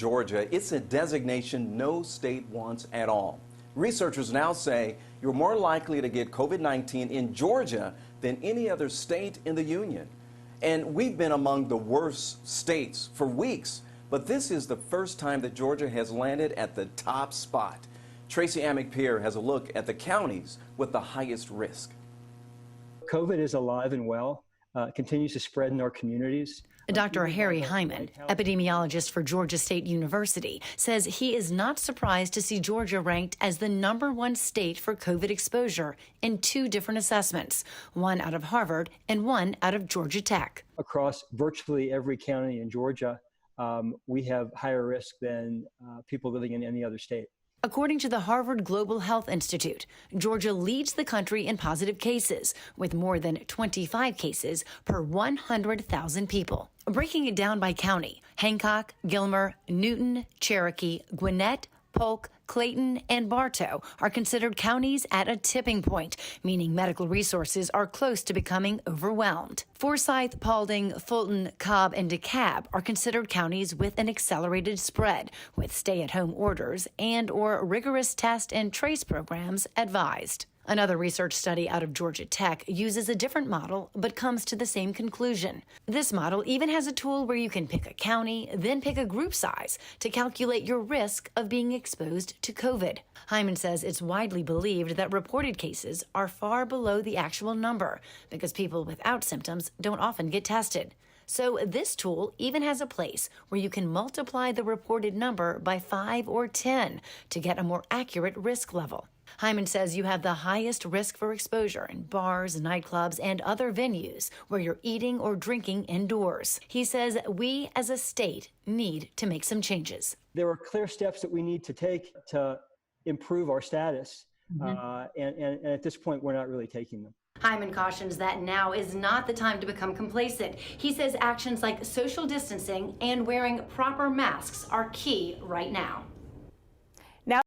Georgia, it's a designation no state wants at all. Researchers now say you're more likely to get COVID-19 in Georgia than any other state in the union. And we've been among the worst states for weeks, but this is the first time that Georgia has landed at the top spot. Tracy Amick-Pierre has a look at the counties with the highest risk. COVID is alive and well, continues to spread in our communities. Dr. Harry Hyman, epidemiologist for Georgia State University, says he is not surprised to see Georgia ranked as the #1 state for COVID exposure in 2 different assessments, one out of Harvard and one out of Georgia Tech. Across virtually every county in Georgia, we have higher risk than people living in any other state. According to the Harvard Global Health Institute, Georgia leads the country in positive cases, with more than 25 cases per 100,000 people. Breaking it down by county, Hancock, Gilmer, Newton, Cherokee, Gwinnett, Polk, Clayton, and Bartow are considered counties at a tipping point, meaning medical resources are close to becoming overwhelmed. Forsyth, Paulding, Fulton, Cobb, and DeKalb are considered counties with an accelerated spread, with stay-at-home orders and/or rigorous test and trace programs advised. Another research study out of Georgia Tech uses a different model but comes to the same conclusion. This model even has a tool where you can pick a county, then pick a group size to calculate your risk of being exposed to COVID. Hyman says it's widely believed that reported cases are far below the actual number because people without symptoms don't often get tested. So this tool even has a place where you can multiply the reported number by 5 or 10 to get a more accurate risk level. Hyman says you have the highest risk for exposure in bars, nightclubs, and other venues where you're eating or drinking indoors. He says we as a state need to make some changes. There are clear steps that we need to take to improve our status, and at this point, we're not really taking them. Hyman cautions that now is not the time to become complacent. He says actions like social distancing and wearing proper masks are key right now.